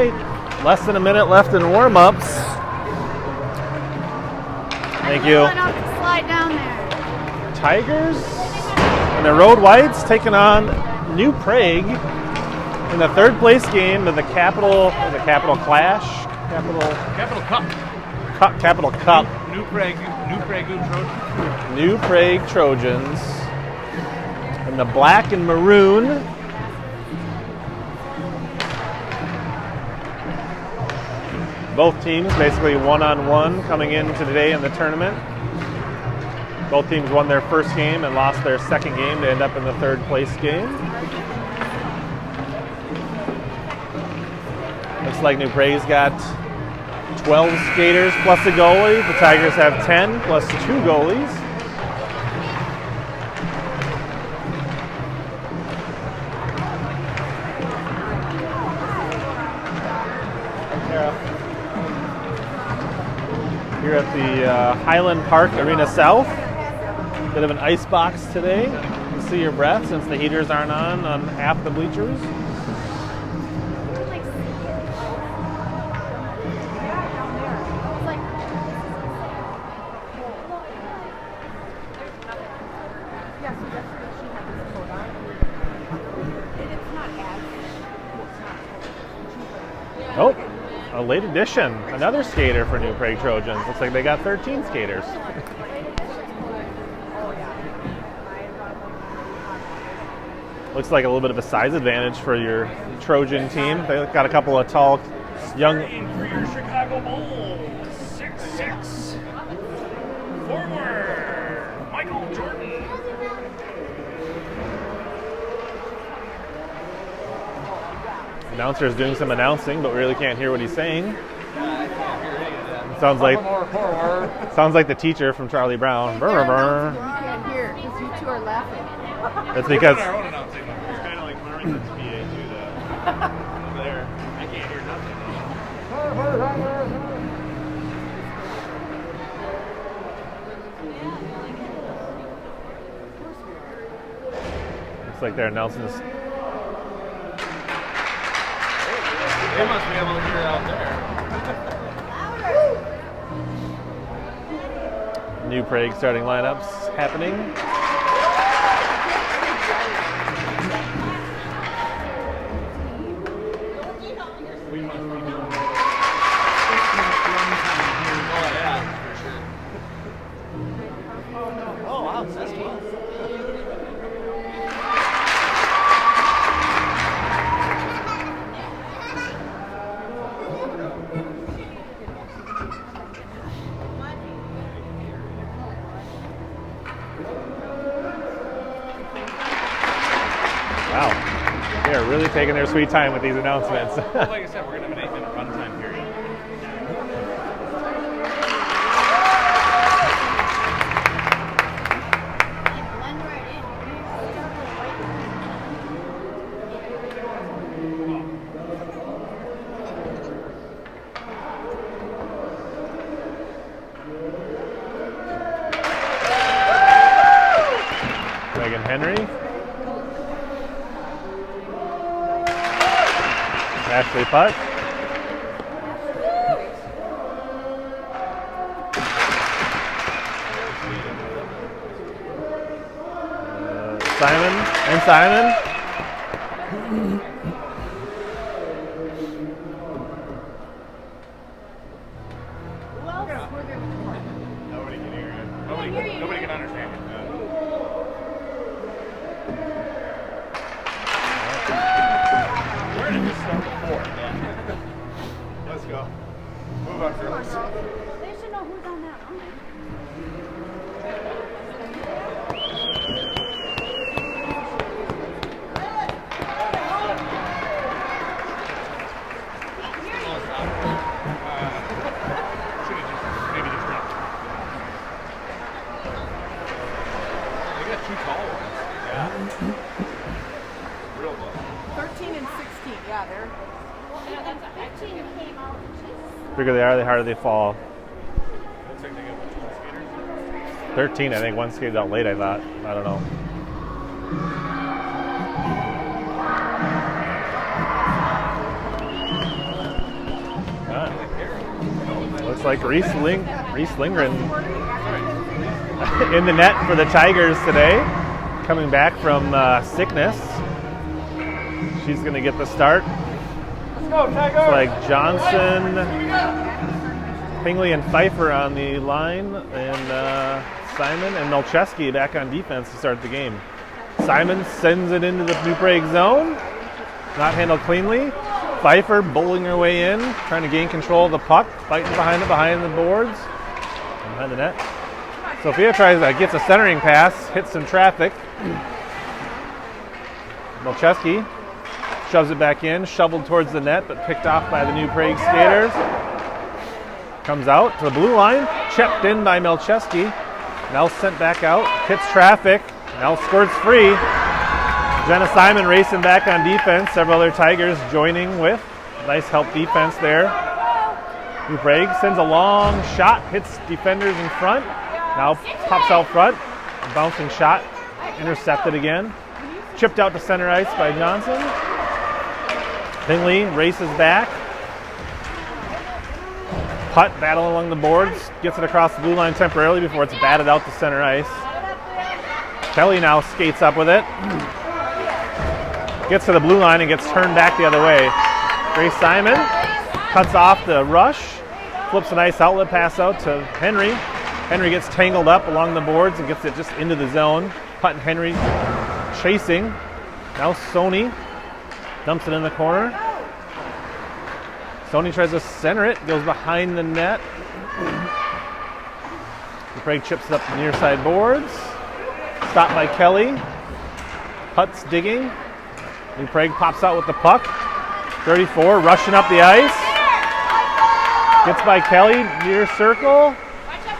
right. Less than a minute left in warm-ups. Thank you. Slide down there. Tigers and the Road Whites taking on New Prague in the third place game of the Capital Clash. Capital Cup. Capital Cup. New Prague Trojans. New Prague Trojans. And the black and maroon. Both teams basically one-on-one coming into today in the tournament. Both teams won their first game and lost their second game to end up in the third place game. Looks like New Prague's got 12 skaters plus a goalie. The Tigers have 10 plus 2 goalies. Here at the Highland Park Arena South. Bit of an ice box today. You can see your breath since the heaters aren't on half the bleachers. Oh, a late addition. Another skater for New Prague Trojans. Looks like they got 13 skaters. Looks like a little bit of a size advantage for your Trojan team. They got a couple of tall, young. For your Chicago Bulls, 6'6", forward, Michael Jordan. Announcer's doing some announcing, but we really can't hear what he's saying. Sounds like the teacher from Charlie Brown. You can't hear because you two are laughing. That's because Our own announcing. It's kind of like Farmington's PA too. Over there, I can't hear nothing. looks like they're announcing this. They must be able to hear it out there. New Prague starting lineups happening. We must be doing Oh, wow, that's cool. Wow, they are really taking their sweet time with these announcements. Well, like I said, we're going to have an 8-minute runtime period. Megan Henry. Ashley Putt. Simon and Simon. Nobody can hear it. Nobody can understand it. Where did this start before? Let's go. Move on, girls. They should know who's on that line. Maybe just not. They got two tall ones. Yeah. Real low. 13 and 16, yeah, they're. 15 came out. The bigger they are, the harder they fall. Looks like they got 12 skaters. 13, I think. One skated out late, I thought. I don't know. like Reese Lindgren in the net for the Tigers today, coming back from sickness. She's going to get the start. Let's go, Tigers! It's like Johnson, Pingley, and Pfeiffer on the line, and Simon and Melcheski back on defense to start the game. Simon sends it into the New Prague zone. Not handled cleanly. Pfeiffer bowling her way in, trying to gain control of the puck, fighting behind the boards, behind the net. Sophia gets a centering pass, hits some traffic. Melcheski shoves it back in, shoveled towards the net, but picked off by the New Prague skaters. Comes out to the blue line, checked in by Melcheski. Now sent back out, hits traffic, now squirts free. Jenna Simon racing back on defense. Several other Tigers joining with. Nice help defense there. New Prague sends a long shot, hits defenders in front. Now pops out front. A bouncing shot, intercepted again. Chipped out to center ice by Johnson. Pingley races back. Putt battle along the boards. Gets it across the blue line temporarily before it's batted out to center ice. Kelly now skates up with it. Gets to the blue line and gets turned back the other way. Grace Simon cuts off the rush, flips a nice outlet pass out to Henry. Henry gets tangled up along the boards and gets it just into the zone. Putt and Henry chasing. Now Sony dumps it in the corner. Sony tries to center it, goes behind the net. Prague chips it up the near side boards. Stopped by Kelly. Putt's digging. New Prague pops out with the puck. 34 rushing up the ice. Gets by Kelly, near circle.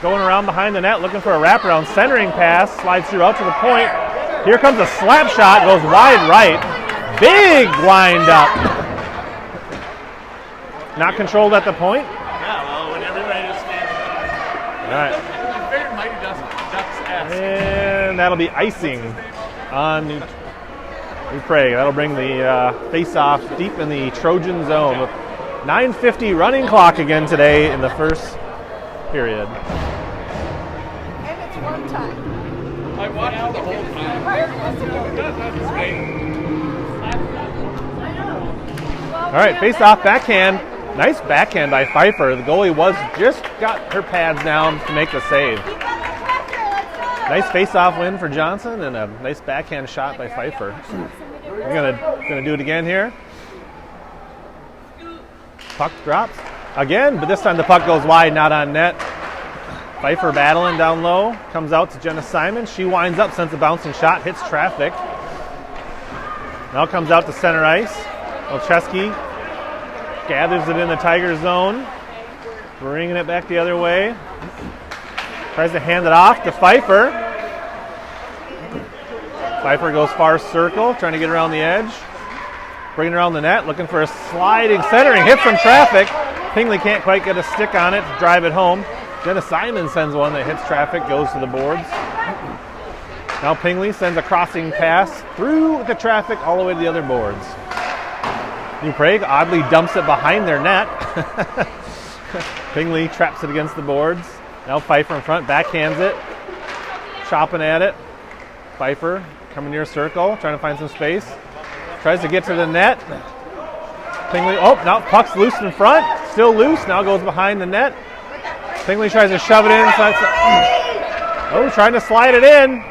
Going around behind the net, looking for a wraparound. Centering pass, slides through out to the point. Here comes a slap shot, goes wide right. Big wind up. Not controlled at the point. Yeah, well, when everybody just stands All right. up. Mighty Ducks ass. And that'll be icing on New Prague. That'll bring the face-off deep in the Trojan zone with 9:50 running clock again today in the first period. And it's one time. I watched it the whole time. That's great. All right, face-off backhand. Nice backhand by Pfeiffer. The goalie just got her pads down to make the save. Nice face-off win for Johnson and a nice backhand shot by Pfeiffer. We're gonna do it again here. Puck drops again, but this time the puck goes wide, not on net. Pfeiffer battling down low, comes out to Jenna Simon. She winds up, sends a bouncing shot, hits traffic. Now comes out to center ice. Olcheski gathers it in the Tiger zone, bringing it back the other way. Tries to hand it off to Pfeiffer. Pfeiffer goes far circle, trying to get around the edge. Bringing around the net, looking for a sliding centering, hits some traffic. Pingley can't quite get a stick on it to drive it home. Jenna Simon sends one that hits traffic, goes to the boards. Now Pingley sends a crossing pass through the traffic all the way to the other boards. New Prague oddly dumps it behind their net. Pingley traps it against the boards. Now Pfeiffer in front, backhands it, chopping at it. Pfeiffer coming near circle, trying to find some space. Tries to get to the net. Pingley, now puck's loose in front. Still loose, now goes behind the net. Pingley tries to shove it in. Trying to slide it in.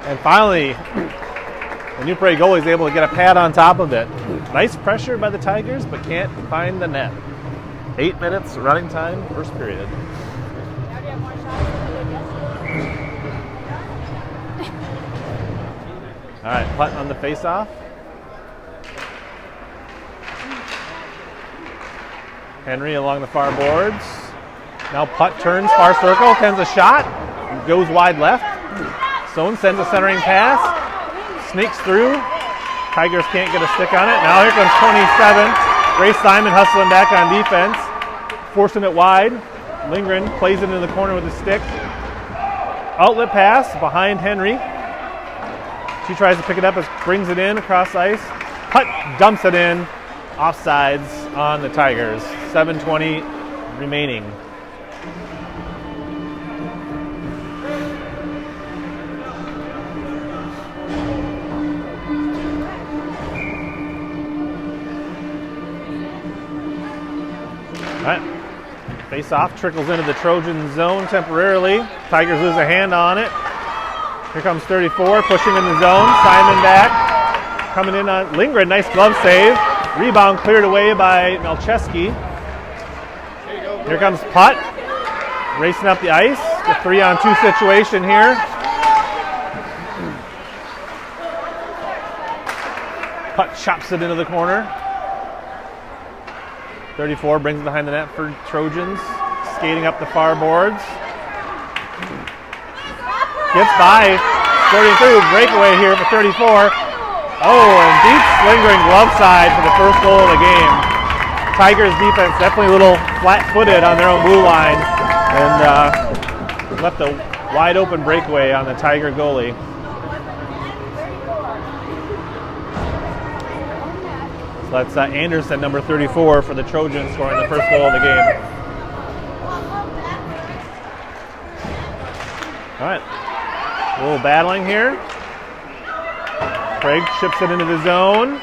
And finally, the New Prague goalie is able to get a pad on top of it. Nice pressure by the Tigers, but can't find the net. 8 minutes running time, first period. All right, putt on the face-off. Henry along the far boards. Now putt turns, far circle, sends a shot, goes wide left. Stone sends a centering pass, sneaks through. Tigers can't get a stick on it. Now here comes 27. Grace Simon hustling back on defense, forcing it wide. Lindgren plays it into the corner with a stick. Outlet pass behind Henry. She tries to pick it up, brings it in across ice. Putt dumps it in. Offsides on the Tigers. 7:20 remaining. All right. Face off, trickles into the Trojan zone temporarily. Tigers lose a hand on it. Here comes 34, pushing in the zone. Simon back. Coming in on Lindgren, nice glove save. Rebound cleared away by Melcheski. Here comes Putt. Racing up the ice. The 3-on-2 situation here. Putt chops it into the corner. 34 brings it behind the net for Trojans. Skating up the far boards. Gets by. Sorting through. Breakaway here for 34. Oh, and beats Lindgren glove side for the first goal of the game. Tigers defense definitely a little flat-footed on their own blue line and left a wide open breakaway on the Tiger goalie. So that's Anderson, number 34, for the Trojans, scoring the first goal of the game. All right, a little battling here. Craig chips it into the zone.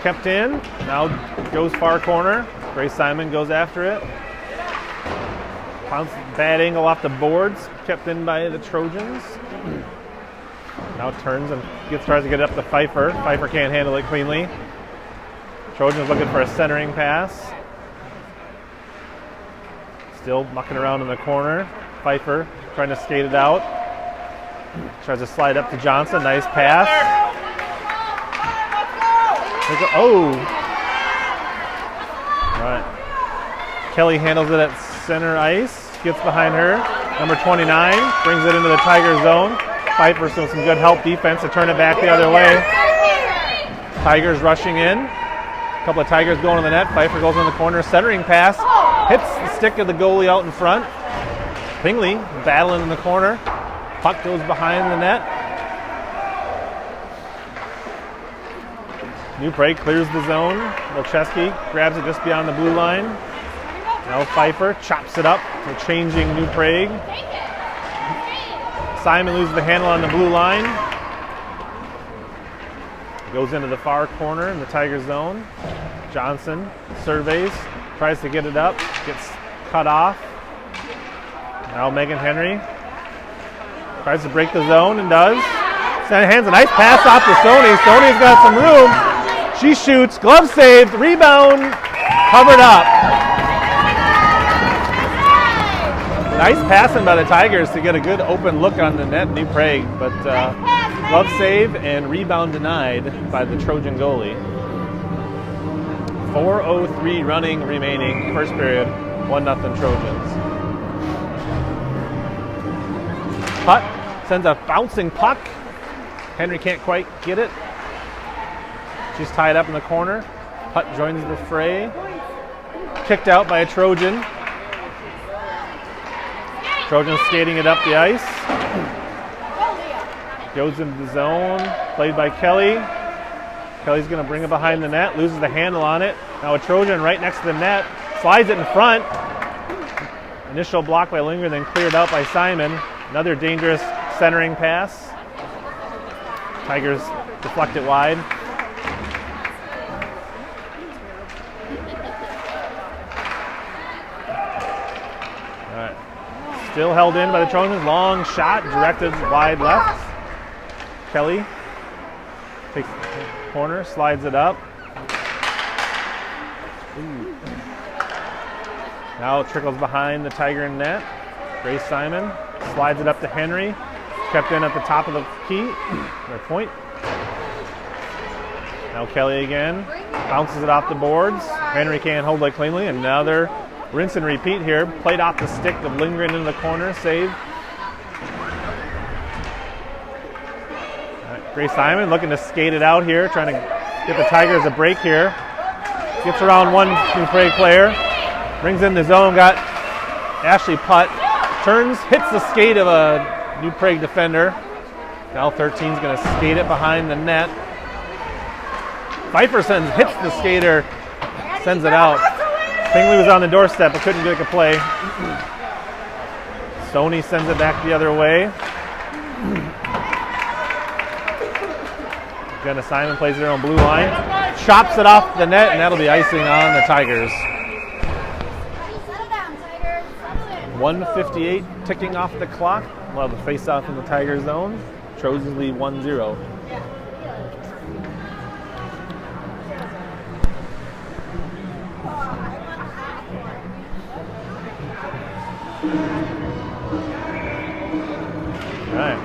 Kept in, now goes far corner. Grace Simon goes after it. Bounce, bad angle off the boards, kept in by the Trojans. Now turns and tries to get it up to Pfeiffer. Pfeiffer can't handle it cleanly. Trojans looking for a centering pass. Still mucking around in the corner. Pfeiffer trying to skate it out. Tries to slide up to Johnson. Nice pass. Oh! All right. Kelly handles it at center ice. Gets behind her. Number 29 brings it into the Tiger zone. Pfeiffer doing some good help defense to turn it back the other way. Tigers rushing in. A couple of Tigers going to the net. Pfeiffer goes in the corner. Centering pass. Hits the stick of the goalie out in front. Pingley battling in the corner. Puck goes behind the net. New Prague clears the zone. Melcheski grabs it just beyond the blue line. Now Pfeiffer chops it up to changing New Prague. Simon loses the handle on the blue line. Goes into the far corner in the Tiger zone. Johnson surveys, tries to get it up, gets cut off. Now Megan Henry tries to break the zone and does. Hands a nice pass off to Sony. Sony's got some room. She shoots, glove saved, rebound, covered up. Nice passing by the Tigers to get a good open look on the net, New Prague, but glove save and rebound denied by the Trojan goalie. 4:03 running remaining, first period, 1-0 Trojans. Putt sends a bouncing puck. Henry can't quite get it. She's tied up in the corner. Putt joins the fray. Kicked out by a Trojan. Trojan skating it up the ice. Goes into the zone. Played by Kelly. Kelly's going to bring it behind the net. Loses the handle on it. Now a Trojan right next to the net. Slides it in front. Initial block by Lindgren, then cleared out by Simon. Another dangerous centering pass. Tigers deflect it wide. All right. Still held in by the Trojans. Long shot directed wide left. Kelly takes the corner, slides it up. Ooh. Now it trickles behind the Tiger net. Grace Simon slides it up to Henry. Kept in at the top of the key. Their point. Now Kelly again. Bounces it off the boards. Henry can't hold it cleanly. Another rinse and repeat here. Played off the stick of Lindgren into the corner. Save. Right, Grace Simon looking to skate it out here. Trying to get the Tigers a break here. Gets around one New Prague player. Brings in the zone. Got Ashley Putt. Turns. Hits the skate of a New Prague defender. Now 13's going to skate it behind the net. Pfeiffer hits the skater sends it out. Pingley was on the doorstep but couldn't make a play. Stoney sends it back the other way. Jenna Simon plays it on blue line. Chops it off the net, and that'll be icing on the Tigers. 1:58 ticking off the clock. We'll have a face-off in the Tiger zone. Trojans lead 1-0. All right.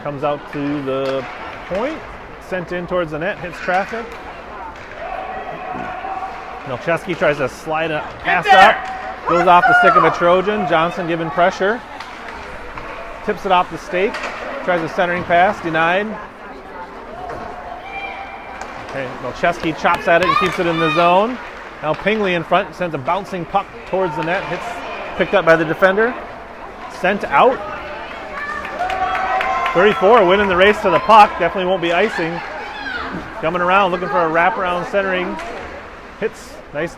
Comes out to the point. Sent in towards the net. Hits traffic. Milcheski tries to slide a pass up. Goes off the stick of a Trojan. Johnson giving pressure. Tips it off the stake. Tries a centering pass. Denied. Okay, Milcheski chops at it and keeps it in the zone. Now Pingley in front sends a bouncing puck towards the net. Picked up by the defender. Sent out. 34 winning the race to the puck. Definitely won't be icing. Coming around looking for a wraparound centering. Hits. Nice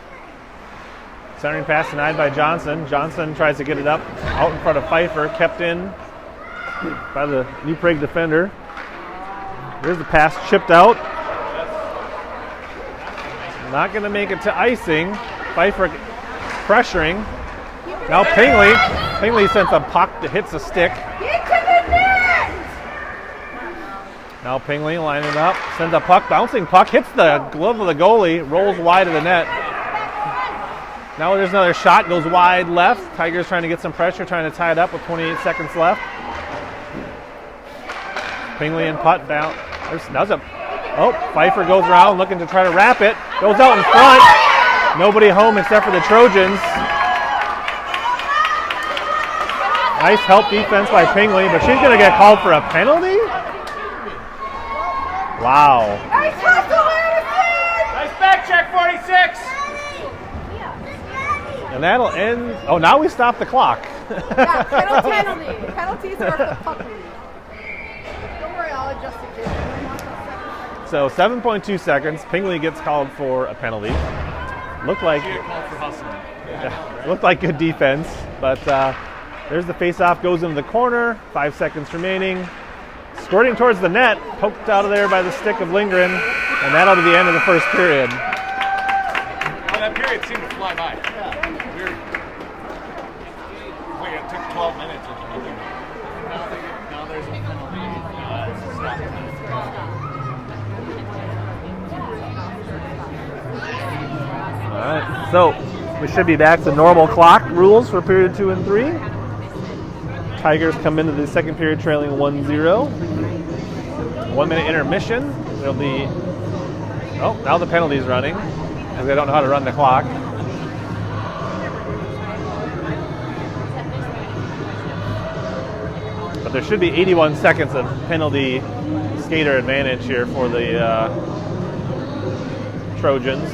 centering pass denied by Johnson. Johnson tries to get it up out in front of Pfeiffer. Kept in by the New Prague defender. There's the pass chipped out. Not going to make it to icing. Pfeiffer pressuring. Now Pingley. Pingley sends a puck that hits a stick. Now Pingley lining it up. Sends a puck. Bouncing puck. Hits the glove of the goalie. Rolls wide of the net. Now there's another shot. Goes wide left. Tigers trying to get some pressure. Trying to tie it up with 28 seconds left. Pingley and putt down. Pfeiffer goes around looking to try to wrap it. Goes out in front. Nobody home except for the Trojans. Nice help defense by Pingley, but she's going to get called for a penalty? Wow. Nice hustle, Nice back check, 46. And that'll end. Oh, now we stop the clock. Yeah, penalty. Penalties are the puck lead. Don't worry, I'll adjust it. So 7.2 seconds. Pingley gets called for a penalty. Looked like good defense, but there's the face-off. Goes into the corner. 5 seconds remaining. Squirting towards the net, poked out of there by the stick of Lindgren, and that'll be the end of the first period. Well, that period seemed to fly by. Weird. Wait, it took 12 minutes or something. Now there's a penalty. All right, so we should be back to normal clock rules for period 2 and 3. Tigers come into the second period trailing 1-0. 1 minute intermission. There'll be, now the penalty's running, because they don't know how to run the clock. But there should be 81 seconds of penalty skater advantage here for the Trojans.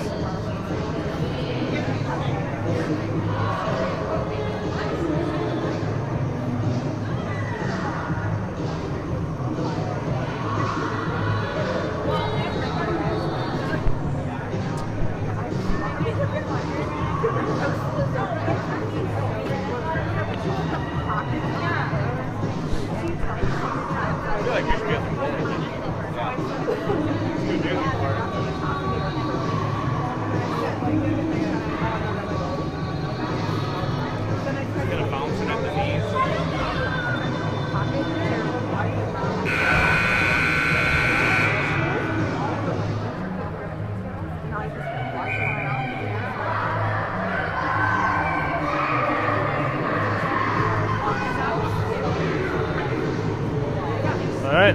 All right,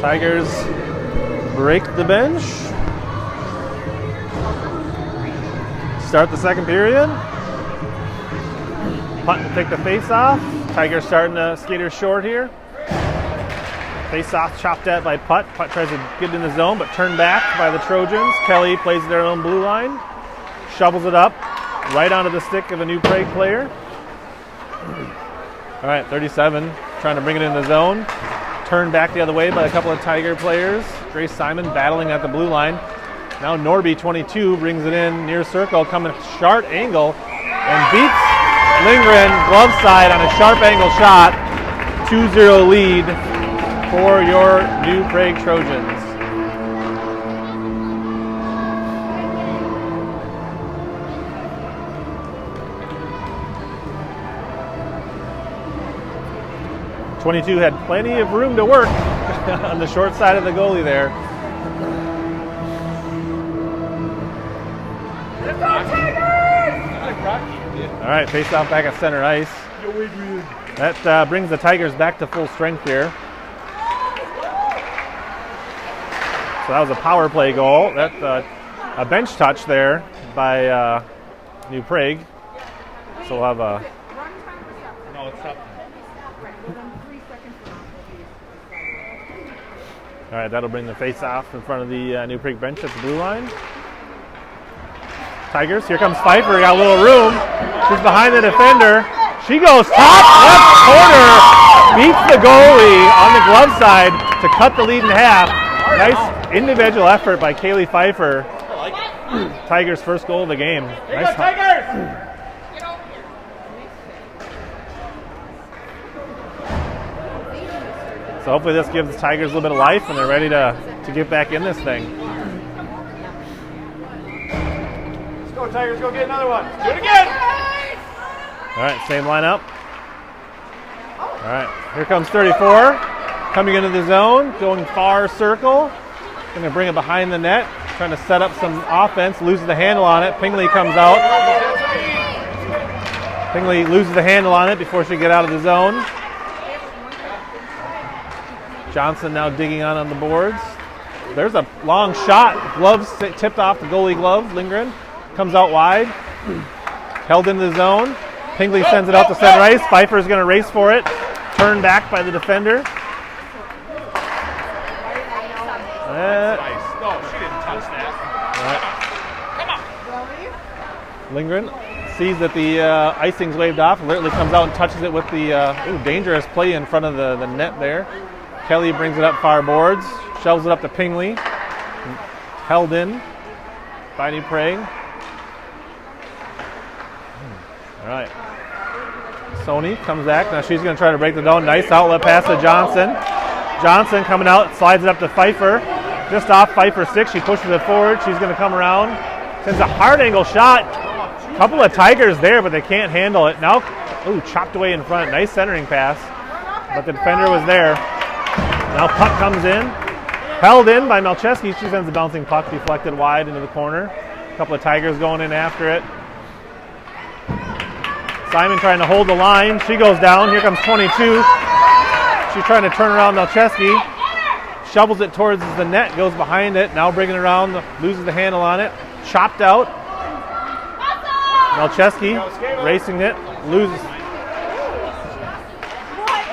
Tigers break the bench. Start the second period. Punt to take the face off. Tigers starting to skater short here. Face off chopped at by Putt. Putt tries to get in the zone, but turned back by the Trojans. Kelly plays their own blue line. Shovels it up right onto the stick of a New Prague player. All right, 37, trying to bring it in the zone. Turned back the other way by a couple of Tiger players. Grace Simon battling at the blue line. Now Norby, 22, brings it in near circle, coming sharp angle, and beats Lindgren glove side on a sharp angle shot. 2-0 lead for your New Prague Trojans. '22 had plenty of room to work on the short side of the goalie there. All right, face off back at center ice. That brings the Tigers back to full strength here. So that was a power play goal. That a bench touch there by New Prague. So we'll have a. No, it's up. All right, that'll bring the face off in front of the New Prague bench at the blue line. Tigers, here comes Pfeiffer, got a little room. She's behind the defender. She goes top left corner, beats the goalie on the glove side to cut the lead in half. Nice individual effort by Kaylee Pfeiffer. Tigers' first goal of the game. Nice Tigers! So hopefully this gives the Tigers a little bit of life and they're ready to get back in this thing. Let's go, Tigers, go get another one. Do it again! All right, same lineup. All right, here comes 34, coming into the zone, going far circle. Going to bring it behind the net, trying to set up some offense, loses the handle on it. Pingley comes out. Pingley loses the handle on it before she get out of the zone. Johnson now digging on the boards. There's a long shot. Gloves tipped off the goalie glove. Lindgren comes out wide. Held into the zone. Pingley sends it out to center ice. Pfeiffer's going to race for it. Turned back by the defender. Nice. No, she didn't touch that. Come on. Lindgren sees that the icing's waved off. Literally comes out and touches it with the dangerous play in front of the net there. Kelly brings it up far boards, shoves it up to Pingley. Held in by New Prague. All right. Sony comes back. Now she's going to try to break the down. Nice outlet pass to Johnson. Johnson coming out, slides it up to Pfeiffer. Just off Pfeiffer's stick. She pushes it forward. She's going to come around. Sends a hard angle shot. A couple of Tigers there, but they can't handle it. Now, chopped away in front. Nice centering pass. But the defender was there. Now puck comes in. Held in by Malcheski. She sends the bouncing puck deflected wide into the corner. A couple of Tigers going in after it. Simon trying to hold the line. She goes down. Here comes 22. She's trying to turn around Malcheski. Shovels it towards the net. Goes behind it. Now bringing it around. Loses the handle on it. Chopped out. Malcheski racing it. Loses.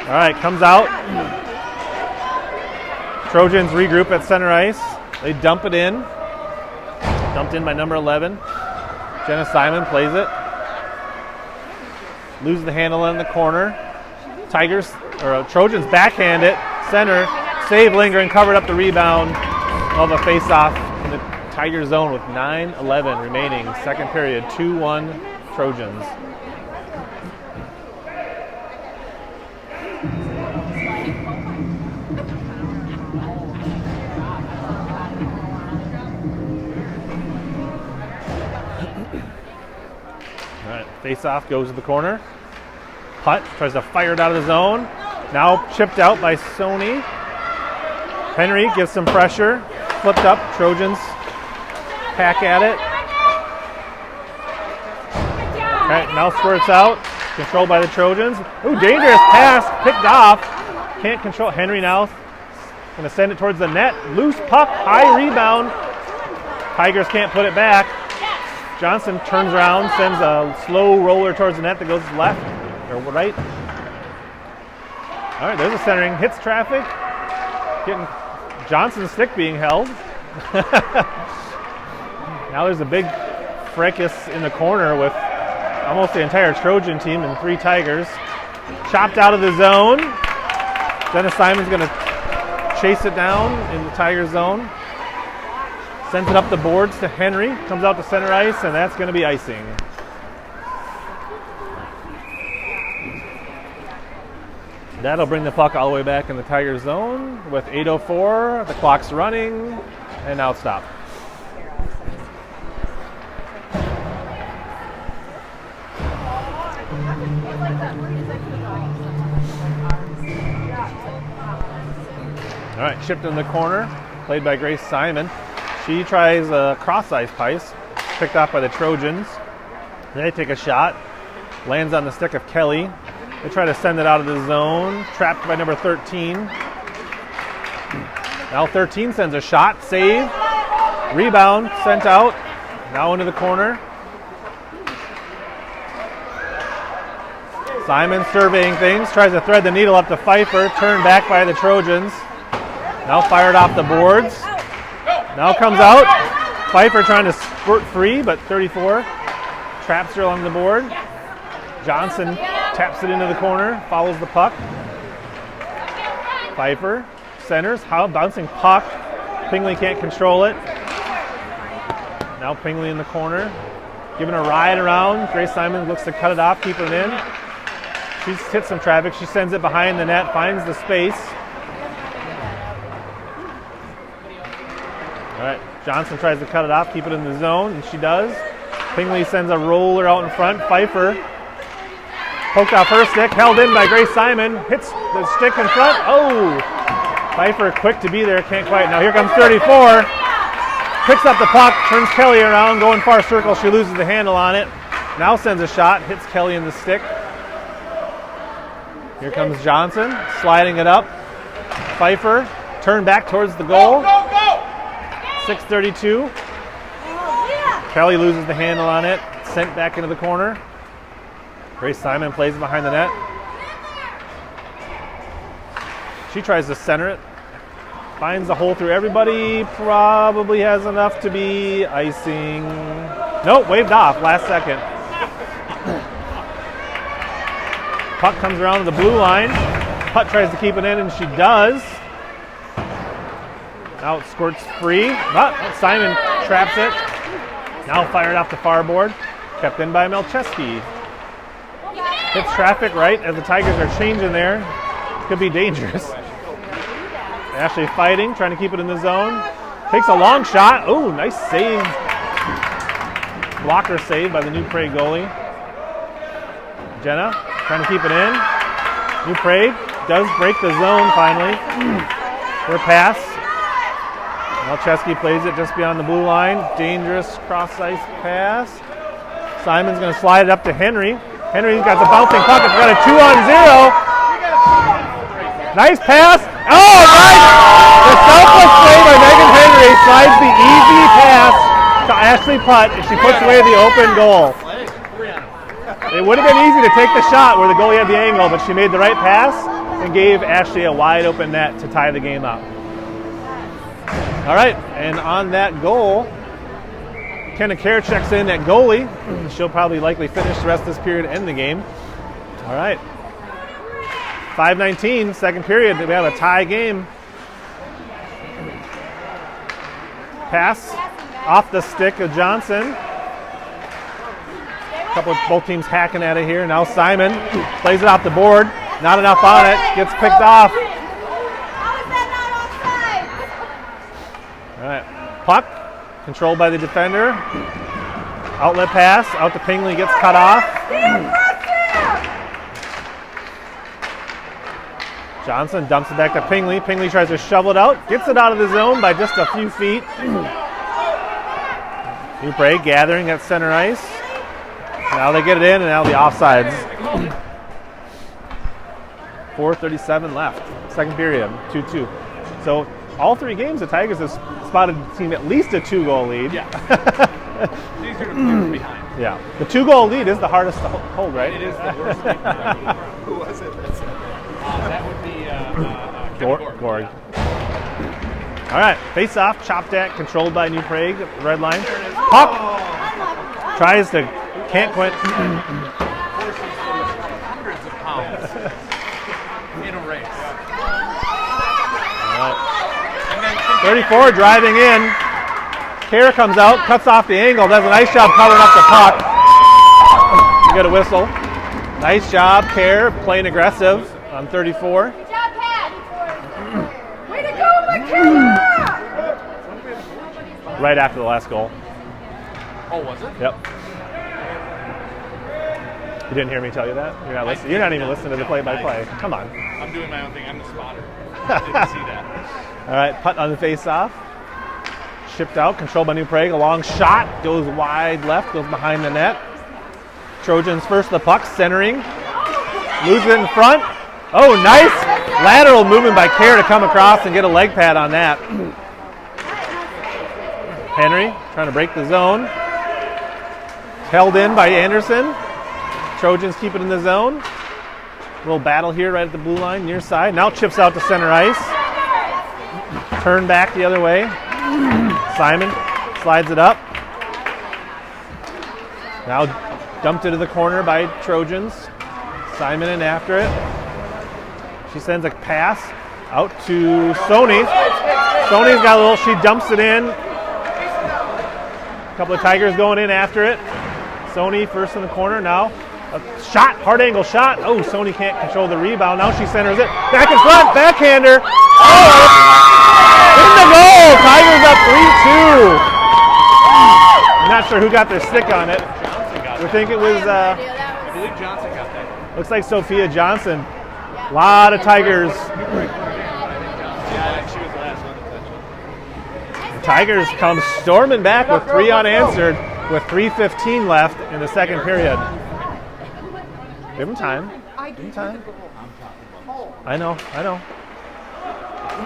All right, comes out. Trojans regroup at center ice. They dump it in. Dumped in by number 11. Jenna Simon plays it. Loses the handle in the corner. Trojans backhand it. Center. Save Lindgren. Covered up the rebound. Of a face-off in the Tiger zone with 9:11 remaining. Second period. 2-1 Trojans. All right, face-off goes to the corner. Putt tries to fire it out of the zone. Now chipped out by Sony. Henry gives some pressure. Flipped up. Trojans pack at it. All right, now squirts out. Controlled by the Trojans. Dangerous pass. Picked off. Can't control. Henry now going to send it towards the net. Loose puck. High rebound. Tigers can't put it back. Johnson turns around, sends a slow roller towards the net that goes left or right. All right, there's a centering. Hits traffic. Getting Johnson's stick being held. Now there's a big fracas in the corner with almost the entire Trojan team and 3 Tigers. Chopped out of the zone. Dennis Simon's going to chase it down in the Tiger zone. Sends it up the boards to Henry. Comes out to center ice, and that's going to be icing. That'll bring the puck all the way back in the Tigers zone with 8:04. The clock's running, and now it's stopped. All right, chipped in the corner, played by Grace Simon. She tries a cross-ice ice, picked off by the Trojans. They take a shot, lands on the stick of Kelly. They try to send it out of the zone, trapped by number 13. Now 13 sends a shot, save, rebound, sent out, now into the corner. Simon surveying things, tries to thread the needle up to Pfeiffer, turned back by the Trojans. Now fired off the boards. Now comes out. Pfeiffer trying to squirt free, but 34 traps her along the board. Johnson taps it into the corner, follows the puck. Pfeiffer centers, bouncing puck. Pingley can't control it. Now Pingley in the corner, giving a ride around. Grace Simon looks to cut it off, keep it in. She's hit some traffic. She sends it behind the net, finds the space. All right, Johnson tries to cut it off, keep it in the zone, and she does. Pingley sends a roller out in front. Pfeiffer poked off her stick, held in by Grace Simon, hits the stick in front. Oh! Pfeiffer quick to be there, can't quite. Now here comes 34. Picks up the puck, turns Kelly around, going far circle. She loses the handle on it. Now sends a shot, hits Kelly in the stick. Here comes Johnson, sliding it up. Pfeiffer, turn back towards the goal. 6:32. Kelly loses the handle on it, sent back into the corner. Grace Simon plays it behind the net. She tries to center it. Finds the hole through everybody. Probably has enough to be icing. Nope, waved off last second. Puck comes around to the blue line. Putt tries to keep it in, and she does. Now it squirts free, but Simon traps it. Now fired off the far board. Kept in by Melcheski. Hits traffic right as the Tigers are changing there. Could be dangerous. Ashley fighting, trying to keep it in the zone. Takes a long shot. Oh, nice save. Blocker save by the New Prague goalie. Jenna trying to keep it in. New Prague does break the zone finally. Her pass. Melcheski plays it just beyond the blue line. Dangerous cross-ice pass. Simon's going to slide it up to Henry. Henry's got the bouncing puck. It's got a 2-on-0. Nice pass. Oh, nice! The selfless play by Megan Henry slides the easy pass to Ashley Putt, and she puts away the open goal. It would have been easy to take the shot where the goalie had the angle, but she made the right pass and gave Ashley a wide open net to tie the game up. All right, and on that goal, Kenna Kerr checks in at goalie. She'll probably likely finish the rest of this period and the game. All right. 5:19, second period. We have a tie game. Pass off the stick of Johnson. Both teams hacking at it here. Now Simon plays it off the board. Not enough on it. Gets picked off. All right. Puck controlled by the defender. Outlet pass out to Pingley. Gets cut off. Johnson dumps it back to Pingley. Pingley tries to shovel it out. Gets it out of the zone by just a few feet. New Prague gathering at center ice. Now they get it in, and now the offsides. 4:37 left. Second period, 2-2. So all three games, the Tigers have spotted the team at least a 2-goal lead. Yeah. It's easier to get behind. Yeah. The 2-goal lead is the hardest to hold, right? It is the worst thing. Who was it? That would be Gorg. All right, face off, chopped at, controlled by New Prague, red line. Puck tries to, can't quit. Hundreds of pounds in a race. All right. 34 driving in. Care comes out, cuts off the angle, does a nice job covering up the puck. You get a whistle. Nice job, Care, playing aggressive on 34. Good job, Pat. Way to go, Michaela! Right after the last goal. Oh, was it? Yep. You didn't hear me tell you that? You're not listening. You're not even listening to the play-by-play. Come on. I'm doing my own thing. I'm the spotter. I didn't see that. All right, putt on the face-off. Shipped out, controlled by New Prague. A long shot, goes wide left, goes behind the net. Trojans first the puck, centering. Loses it in front. Oh, nice lateral movement by Care to come across and get a leg pad on that. Henry trying to break the zone. Held in by Anderson. Trojans keep it in the zone. Little battle here right at the blue line, near side. Now chips out to center ice. Turn back the other way. Simon slides it up. Now dumped into the corner by Trojans. Simon in after it. She sends a pass out to Sony. Sony's got a little, she dumps it in. A couple of Tigers going in after it. Sony first in the corner now. A shot, hard angle shot. Oh, Sony can't control the rebound. Now she centers it. Back in front, backhander. Oh! In the goal! Tigers up 3-2. I'm not sure who got their stick on it. We think it was, I believe Johnson got that. looks like Sophia Johnson. A lot of Tigers. Yeah, she was the last one to touch it. Tigers come storming back with 3 unanswered with 3:15 left in the second period. Give them time. Give them time. I know.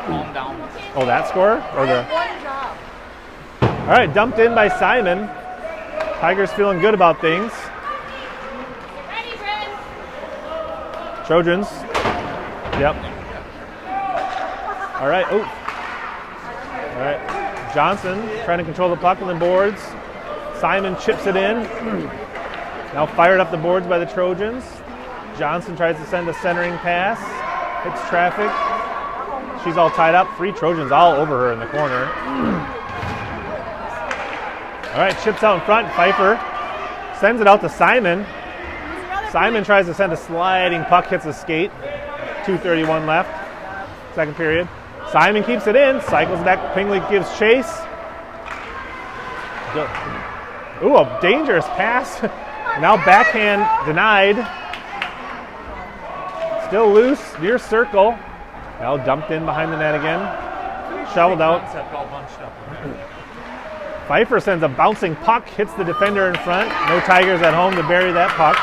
Calm down. Oh, that score? Or the? One job. All right, dumped in by Simon. Tigers feeling good about things. Ready, Bryn? Trojans. Yep. All right. Oh. All right. Johnson trying to control the puck on the boards. Simon chips it in. Now fired up the boards by the Trojans. Johnson tries to send a centering pass. Hits traffic. She's all tied up. 3 Trojans all over her in the corner. All right, chips out in front. Pfeiffer sends it out to Simon. Simon tries to send a sliding puck, hits a skate. 2:31 left, second period. Simon keeps it in, cycles back. Pingley gives chase. Ooh, a dangerous pass. Now backhand denied. Still loose, near circle. Now dumped in behind the net again. Shoveled out. Pfeiffer sends a bouncing puck, hits the defender in front. No Tigers at home to bury that puck.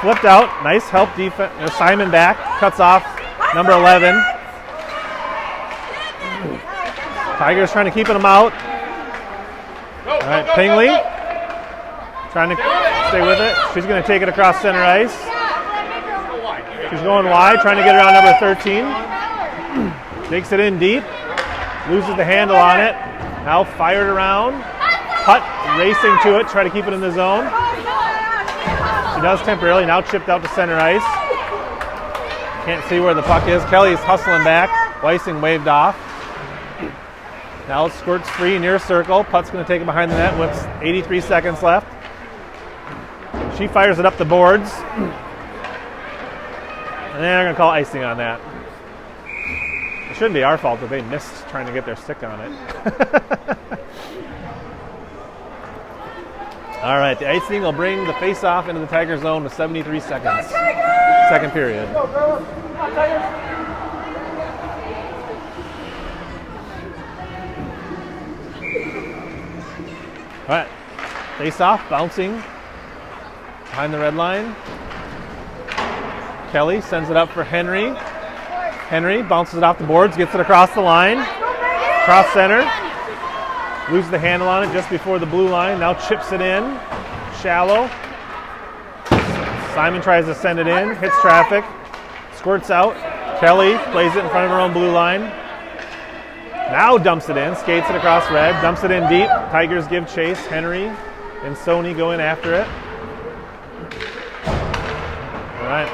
Flipped out, nice help defense. Simon back, cuts off number 11. Tigers trying to keep them out. All right, Pingley trying to stay with it. She's going to take it across center ice. She's going wide, trying to get around number 13. Takes it in deep, loses the handle on it. Now fired around. Putt racing to it, try to keep it in the zone. She does temporarily, now chipped out to center ice. Can't see where the puck is. Kelly's hustling back. Weissing waved off. Now it squirts free near circle. Putt's going to take it behind the net with 83 seconds left. She fires it up the boards. And they're going to call icing on that. It shouldn't be our fault that they missed trying to get their stick on it. All right, the icing will bring the face-off into the Tiger zone with 73 seconds. Second period. All right, face-off, bouncing behind the red line. Kelly sends it up for Henry. Henry bounces it off the boards, gets it across the line. Cross center. Loses the handle on it just before the blue line. Now chips it in. Shallow. Simon tries to send it in. Hits traffic. Squirts out. Kelly plays it in front of her own blue line. Now dumps it in. Skates it across red. Dumps it in deep. Tigers give chase. Henry and Sony go in after it. All right.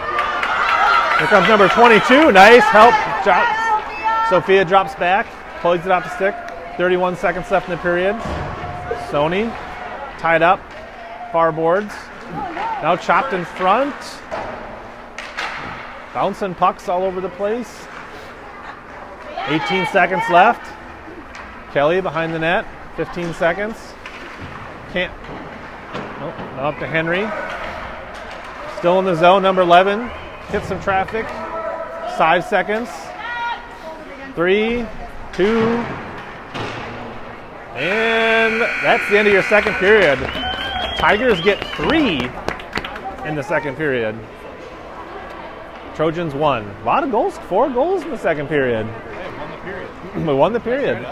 Here comes number 22. Nice help. Sophia drops back. Pulls it off the stick. 31 seconds left in the period. Sony tied up, far boards. Now chopped in front. Bouncing pucks all over the place. 18 seconds left. Kelly behind the net, 15 seconds. Can't. Nope, now up to Henry. Still in the zone, number 11. Hit some traffic. 5 seconds. 3, 2, and that's the end of your second period. Tigers get 3 in the second period. Trojans 1. A lot of goals, 4 goals in the second period. Hey, won the period. We won the period.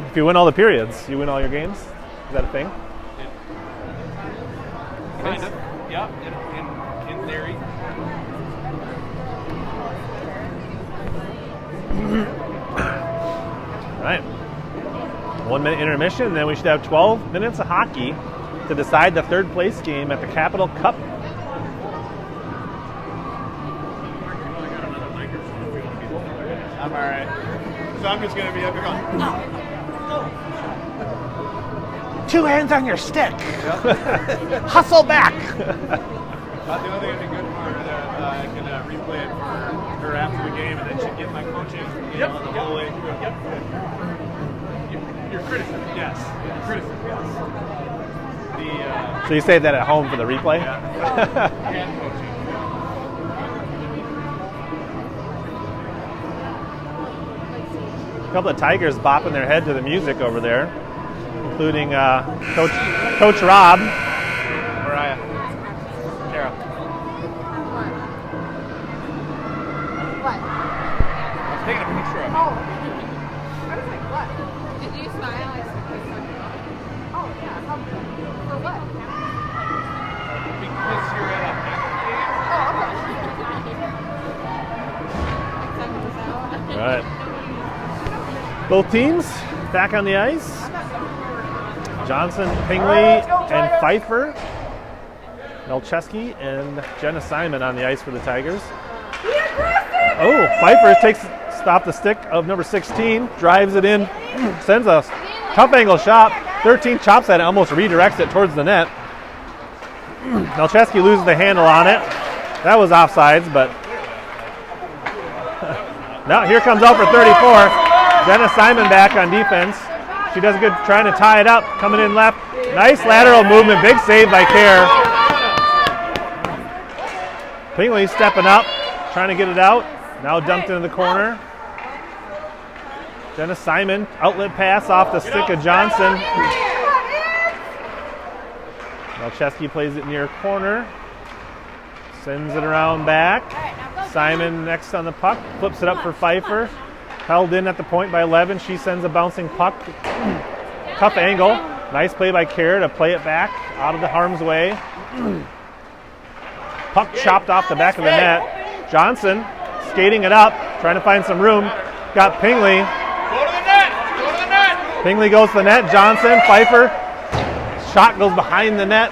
If you win all the periods, you win all your games. Is that a thing? Kind of. Yeah, in theory. All right. 1 minute intermission, and then we should have 12 minutes of hockey to decide the third place game at the Capital Cup. I'm all right. So I'm just going to be up here going, no. 2 hands on your stick. Hustle back. The only thing that'd be good for that I can replay it for her after the game, and then she'd get my coaching the whole way through. Yep. Your criticism, yes. Criticism, yes. So you say that at home for the replay? Yeah. And coaching. A couple of Tigers bopping their head to the music over there, including Coach Rob. Mariah. Tara. What? I was taking a picture of it. Oh. I was like, what? Did you smile? I said, oh, yeah. For what? Because you're at a hockey game. Oh, okay. All right. Both teams back on the ice. Johnson, Pingley, and Pfeiffer. Melcheski and Jenna Simon on the ice for the Tigers. Oh, Pfeiffer stopped the stick of number 16, drives it in, sends a tough angle shot. 13 chops at it, almost redirects it towards the net. Melcheski loses the handle on it. That was offsides, but now here comes out for 34. Jenna Simon back on defense. She does good trying to tie it up. Coming in left. Nice lateral movement. Big save by Kerr. Pingley stepping up, trying to get it out. Now dumped into the corner. Jenna Simon, outlet pass off the stick of Johnson. Melcheski plays it near corner. Sends it around back. Simon next on the puck. Flips it up for Pfeiffer. Held in at the point by 11. She sends a bouncing puck. Tough angle. Nice play by Kerr to play it back out of the harm's way. Puck chopped off the back of the net. Johnson skating it up, trying to find some room. Got Pingley. Go to the net! Go to the net! Pingley goes to the net. Johnson, Pfeiffer. Shot goes behind the net.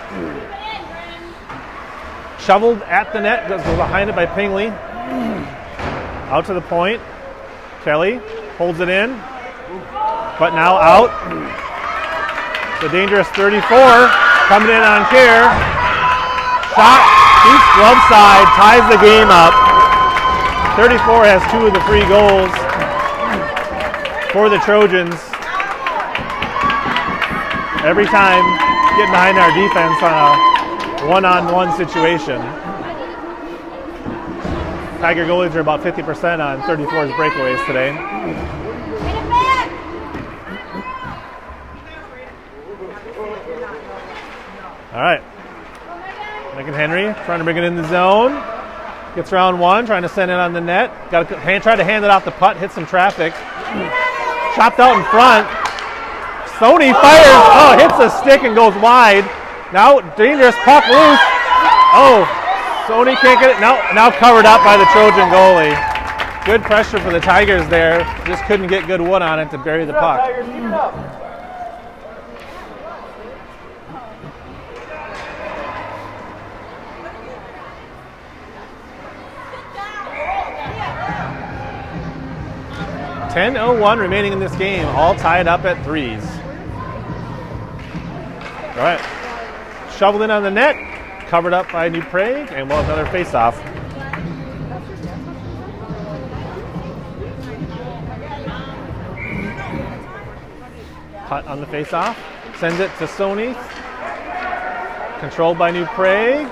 Shoveled at the net. Goes behind it by Pingley. Out to the point. Kelly holds it in, but now out. The dangerous 34 coming in on Kerr. Shot, keeps glove side, ties the game up. 34 has 2 of the 3 goals for the Trojans. Every time getting behind our defense on a one-on-one situation. Tiger goalies are about 50% on 34's breakaways today. All right. Megan Henry trying to bring it in the zone. Gets round 1, trying to send it on the net. Got to try to hand it off the putt, hit some traffic. Chopped out in front. Sony fires. Oh, hits a stick and goes wide. Now dangerous puck loose. Oh. Sony can't get it. Now covered up by the Trojan goalie. Good pressure for the Tigers there. Just couldn't get good wood on it to bury the puck. 10:01 remaining in this game, all tied up at 3s. All right, shoveled in on the net, covered up by New Prague, and we'll have another face-off. Putt on the face-off, sends it to Sony, controlled by New Prague.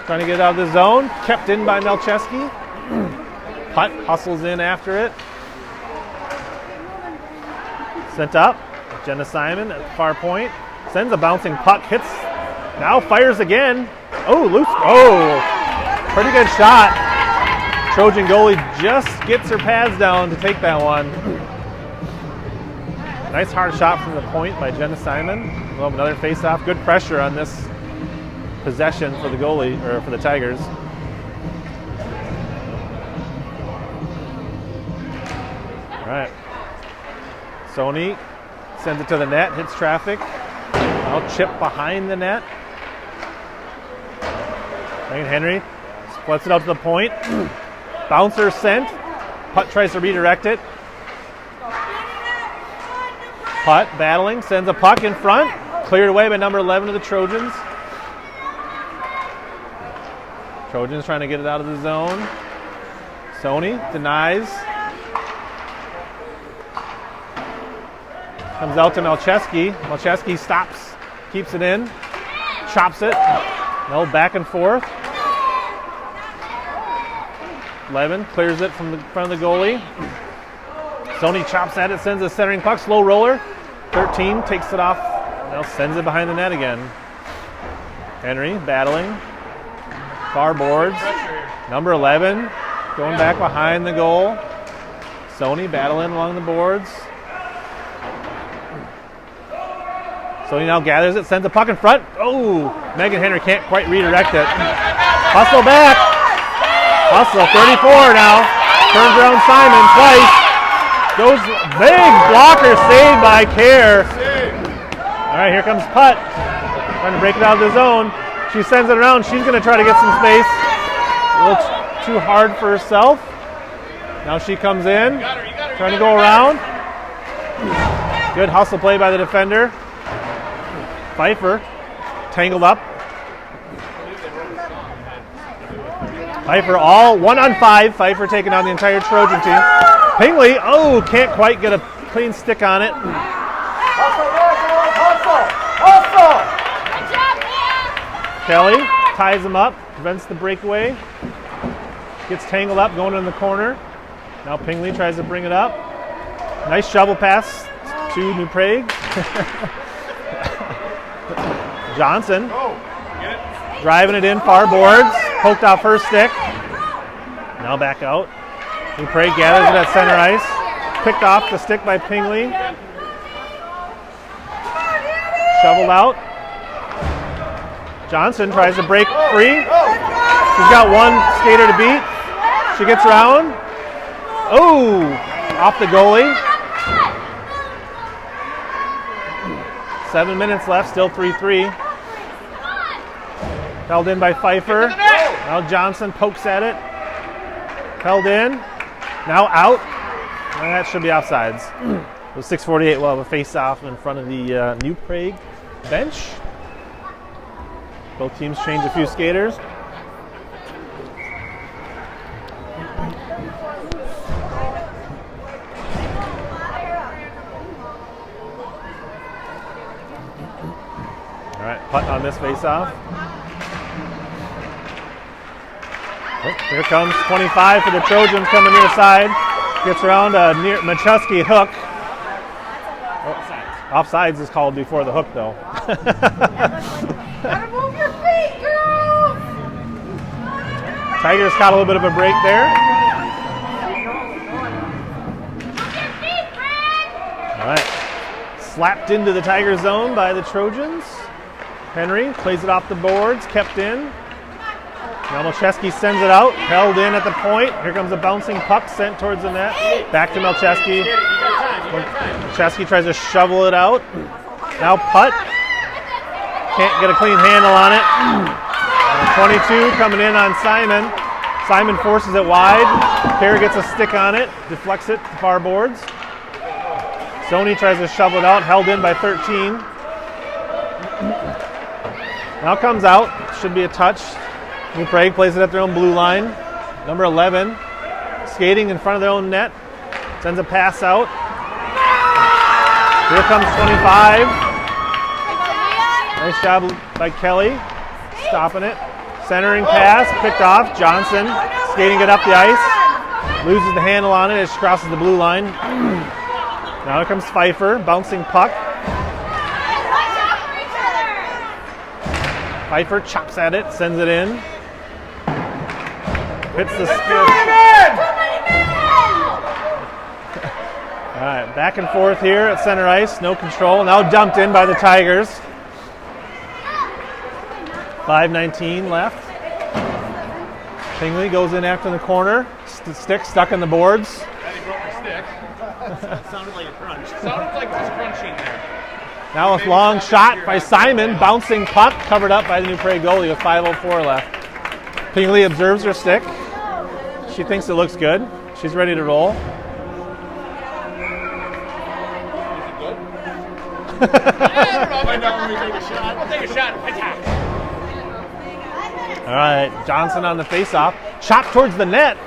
Trying to get it out of the zone, kept in by Melcheski. Putt hustles in after it. Sent up, Jenna Simon at the far point. Sends a bouncing puck, hits, now fires again. Oh, loose, oh, pretty good shot. Trojan goalie just gets her pads down to take that one. Nice hard shot from the point by Jenna Simon. We'll have another face-off. Good pressure on this possession for the goalie, or for the Tigers. All right. Sony sends it to the net, hits traffic. Now chip behind the net. Megan Henry splits it out to the point. Bouncer sent. Putt tries to redirect it. Putt battling, sends a puck in front. Cleared away by number 11 of the Trojans. Trojans trying to get it out of the zone. Sony denies. Comes out to Melcheski. Melcheski stops, keeps it in, chops it. No, back and forth. 11 clears it from the front of the goalie. Sony chops at it, sends a centering puck, slow roller. 13 takes it off, now sends it behind the net again. Henry battling. Far boards. Number 11 going back behind the goal. Sony battling along the boards. Sony now gathers it, sends a puck in front. Oh, Megan Henry can't quite redirect it. Hustle back. Hustle, 34 now. Turns around Simon twice. Goes big blocker saved by Kerr. All right, here comes Putt. Trying to break it out of the zone. She sends it around. She's going to try to get some space. A little too hard for herself. Now she comes in, trying to go around. Good hustle play by the defender. Pfeiffer tangled up. Pfeiffer all 1-on-5. Pfeiffer taking on the entire Trojan team. Pingley, oh, can't quite get a clean stick on it. Kelly ties him up, prevents the breakaway. Gets tangled up, going in the corner. Now Pingley tries to bring it up. Nice shovel pass to New Prague. Johnson driving it in, far boards, poked off her stick. Now back out. New Prague gathers it at center ice. Picked off the stick by Pingley. Shoveled out. Johnson tries to break free. She's got one skater to beat. She gets around. Oh, off the goalie. 7 minutes left, still 3-3. Held in by Pfeiffer. Now Johnson pokes at it. Held in. Now out. And that should be offsides. With 6:48, we'll have a face-off in front of the New Prague bench. Both teams change a few skaters. All right, putt on this face-off. Oh, here comes 25 for the Trojans coming near side. Gets around a near Machuski hook. Oh, offsides is called before the hook, though. Gotta move your feet, girls! Tigers caught a little bit of a break there. All right. Slapped into the Tiger zone by the Trojans. Henry plays it off the boards, kept in. Now Melcheski sends it out, held in at the point. Here comes a bouncing puck sent towards the net. Back to Melcheski. Melcheski tries to shovel it out. Now Putt. Can't get a clean handle on it. 22 coming in on Simon. Simon forces it wide. Kerr gets a stick on it, deflects it to far boards. Sony tries to shovel it out, held in by 13. Now comes out, should be a touch. New Prague plays it at their own blue line. Number 11, skating in front of their own net, sends a pass out. Here comes 25. Nice job by Kelly, stopping it. Centering pass, picked off. Johnson skating it up the ice. Loses the handle on it as she crosses the blue line. Now here comes Pfeiffer, bouncing puck. Pfeiffer chops at it, sends it in. Hits the stick. All right, back and forth here at center ice. No control. Now dumped in by the Tigers. 5:19 left. Pingley goes in after the corner. Stick stuck in the boards. Daddy broke my stick. It sounded like a crunch. Sounded like it was crunching there. Now a long shot by Simon. Bouncing puck covered up by the New Prague goalie with 5:04 left. Pingley observes her stick. She thinks it looks good. She's ready to roll. I don't know. Find out when we take a shot. We'll take a shot and attack. All right, Johnson on the faceoff. Chopped towards the net.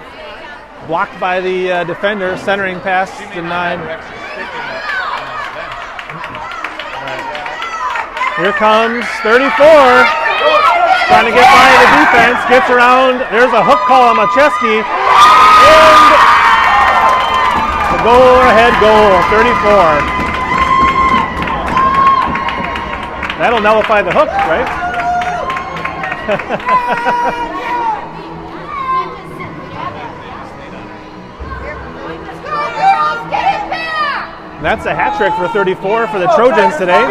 Blocked by the defender. Centering pass denied. Here comes 34. Trying to get by the defense. Gets around. There's a hook call on Macheski. And the go-ahead goal, 34. That'll nullify the hook, right? That's a hat trick for 34 for the Trojans today.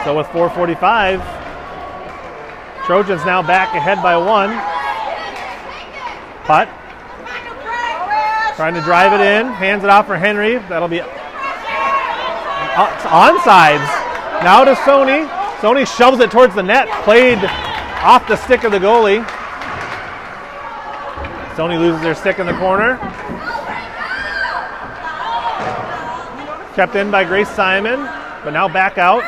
So with 4:45, Trojans now back ahead by 1. Putt. Trying to drive it in. Hands it off for Henry. That'll be onsides. Now to Sony. Sony shoves it towards the net. Played off the stick of the goalie. Sony loses their stick in the corner. Kept in by Grace Simon, but now back out.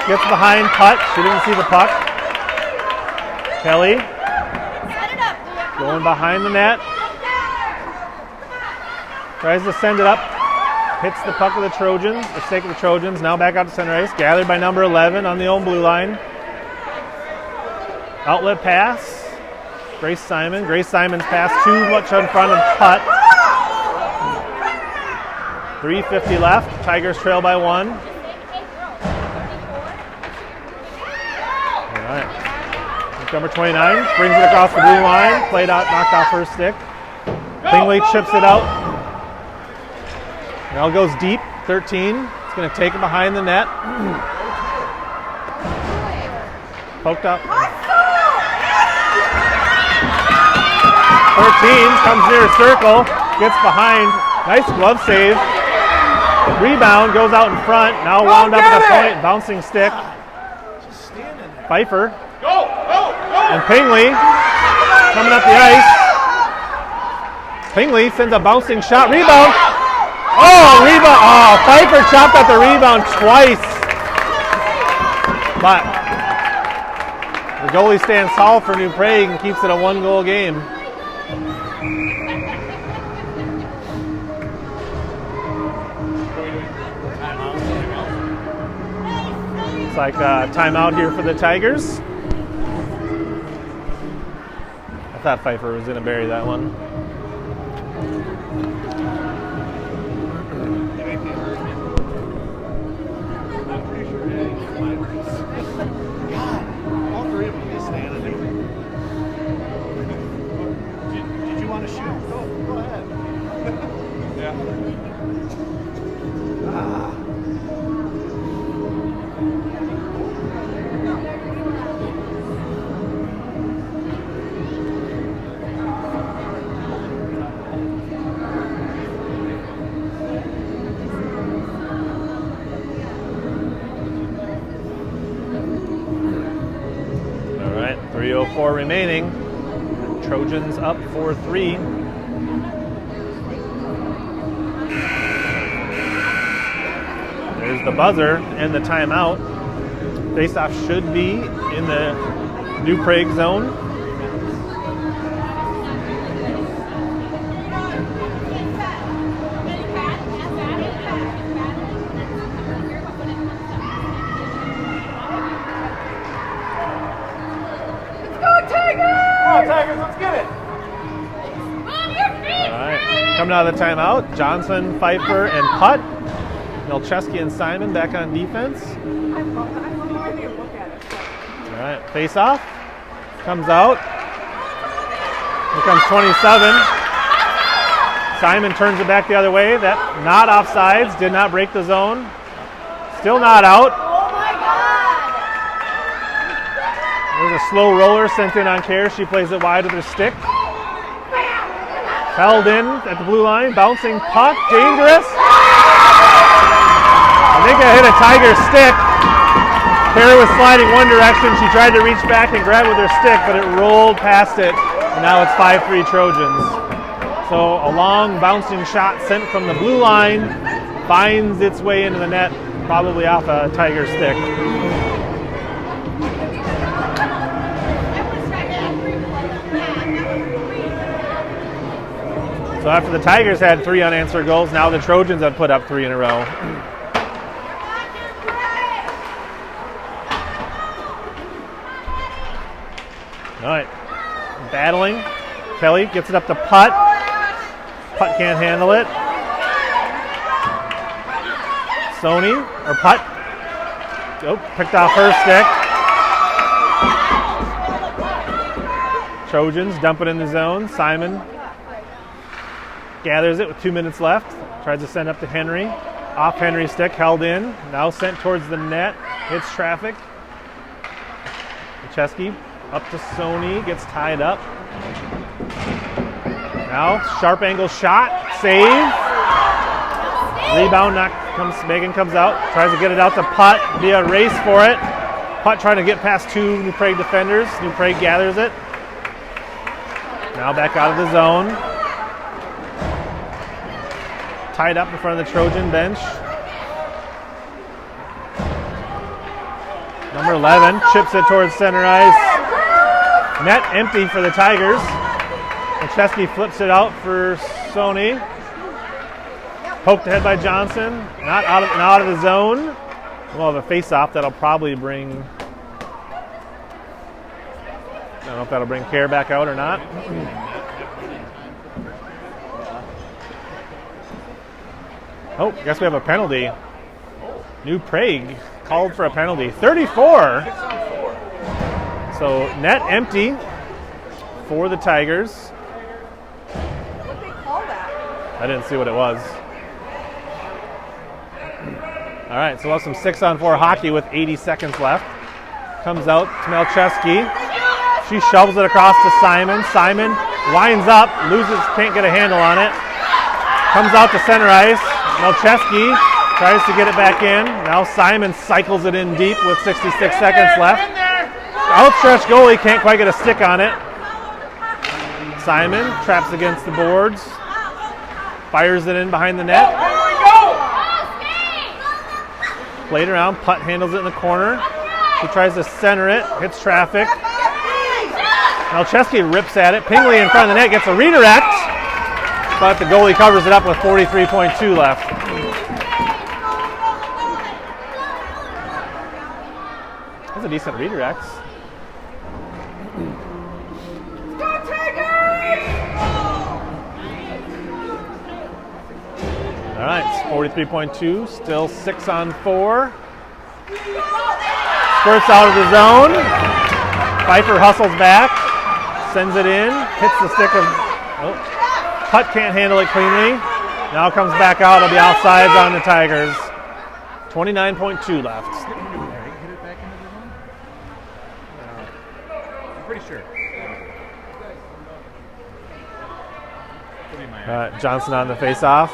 Gets behind putt. She didn't see the puck. Kelly going behind the net. Tries to send it up. Hits the puck of the Trojans, the stake of the Trojans. Now back out to center ice. Gathered by number 11 on the own blue line. Outlet pass. Grace Simon. Grace Simon's pass too much in front of putt. 3:50 left. Tigers trail by 1. All right. Number 29 brings it across the blue line. Played out, knocked off her stick. Pingley chips it out. Now goes deep. 13. It's going to take it behind the net. Poked up. 13 comes near a circle. Gets behind. Nice glove save. Rebound goes out in front. Now wound up at the point. Bouncing stick. Pfeiffer. And Pingley coming up the ice. Pingley sends a bouncing shot. Rebound. Oh, rebound. Oh, Pfeiffer chopped at the rebound twice. But the goalie stands tall for New Prague and keeps it a 1-goal game. It's like a timeout here for the Tigers. I thought Pfeiffer was going to bury that one. All three of them just standing there. Did you want to shoot? Go ahead. Yeah. 4 remaining. Trojans up 4-3. There's the buzzer and the timeout. Faceoff should be in the New Prague zone. Tigers, let's get it. All right, coming out of the timeout, Johnson, Pfeiffer, and Putt. Milcheski and Simon back on defense. I love the way they look at it. All right, face off. Comes out. Here comes 27. Simon turns it back the other way. That not offsides, did not break the zone. Still not out. There's a slow roller sent in on Kerr. She plays it wide with her stick. Held in at the blue line. Bouncing puck. Dangerous. I think I hit a Tiger stick. Kerr was sliding one direction. She tried to reach back and grab with her stick, but it rolled past it. And now it's 5-3 Trojans. So a long bouncing shot sent from the blue line finds its way into the net, probably off a Tiger stick. So after the Tigers had 3 unanswered goals, now the Trojans have put up 3 in a row. All right, battling. Kelly gets it up to Putt. Putt can't handle it. Sony, or Putt. Oh, picked off her stick. Trojans dump it in the zone. Simon gathers it with 2 minutes left. Tries to send up to Henry. Off Henry's stick, held in. Now sent towards the net. Hits traffic. Milcheski up to Sony. Gets tied up. Now sharp angle shot. Save. Rebound. Megan comes out. Tries to get it out to Putt. Be a race for it. Putt trying to get past 2 New Prague defenders. New Prague gathers it. Now back out of the zone. Tied up in front of the Trojan bench. Number 11 chips it towards center ice. Net empty for the Tigers. Milcheski flips it out for Sony. Poked ahead by Johnson. Not out of the zone. We'll have a face-off that'll probably bring... I don't know if that'll bring Kerr back out or not. Oh, guess we have a penalty. New Prague called for a penalty. 34. So net empty for the Tigers. What they call that? I didn't see what it was. All right, so we'll have some 6-on-4 hockey with 80 seconds left. Comes out to Milcheski. She shovels it across to Simon. Simon winds up, loses, can't get a handle on it. Comes out to center ice. Milcheski tries to get it back in. Now Simon cycles it in deep with 66 seconds left. Outstretched goalie can't quite get a stick on it. Simon traps against the boards. Fires it in behind the net. Played around. Putt handles it in the corner. He tries to center it. Hits traffic. Milcheski rips at it. Pingley in front of the net gets a redirect. But the goalie covers it up with 43.2 left. That's a decent redirect. All right, it's 43.2, still 6-on-4. Squirts out of the zone. Pfeiffer hustles back, sends it in, hits the stick of... Oh. Putt can't handle it cleanly. Now comes back out. It'll be offsides on the Tigers. 29.2 left. Hit it back into the zone? I'm pretty sure. Johnson on the face-off.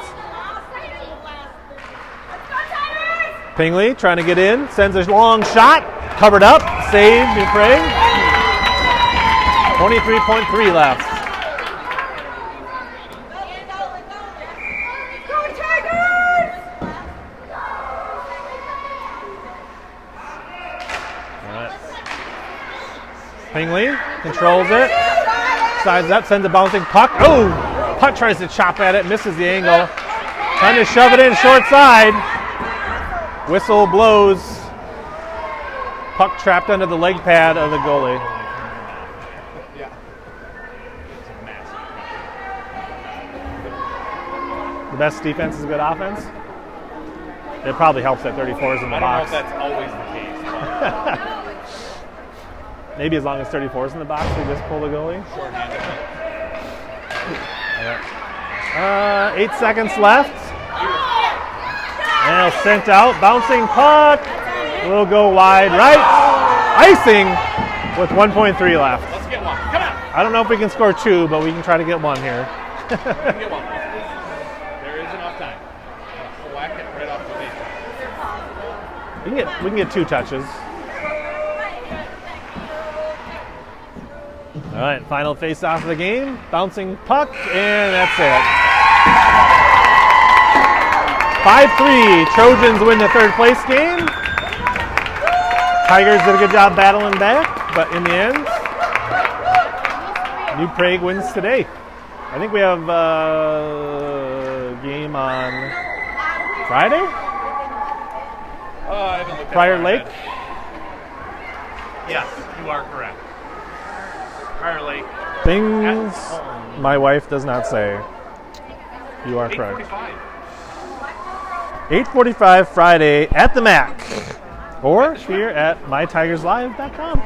Pingley trying to get in. Sends a long shot. Covered up. Saved. New Prague. 23.3 left. Go Tigers! All right. Pingley controls it. Sides up, sends a bouncing puck. Oh! Puck tries to chop at it, misses the angle. Trying to shove it in short side. Whistle blows. Puck trapped under the leg pad of the goalie. The best defense is good offense. It probably helps that 34 is in the I don't box. know if that's always the case. Maybe as long as 34 is in the box, they just pull the goalie. Shorthanded. 8 seconds left. And sent out. Bouncing puck. Will go wide right. Icing with 1.3 left. Let's get one. Come on. I don't know if we can score 2, but we can try to get 1 here. We can get one. There is enough time. Whack it right off the lead. We can get 2 touches. All right, final face-off of the game. Bouncing puck, and that's it. 5-3, Trojans win the third place game. Tigers did a good job battling back, but in the end, New Prague wins today. I think we have a game on Friday? I haven't looked at Prior it. Lake? Yes, you are correct. Prior Lake. Things my wife does not say. You are correct. 8:45 Friday at the MAC or here at mytigerslive.com.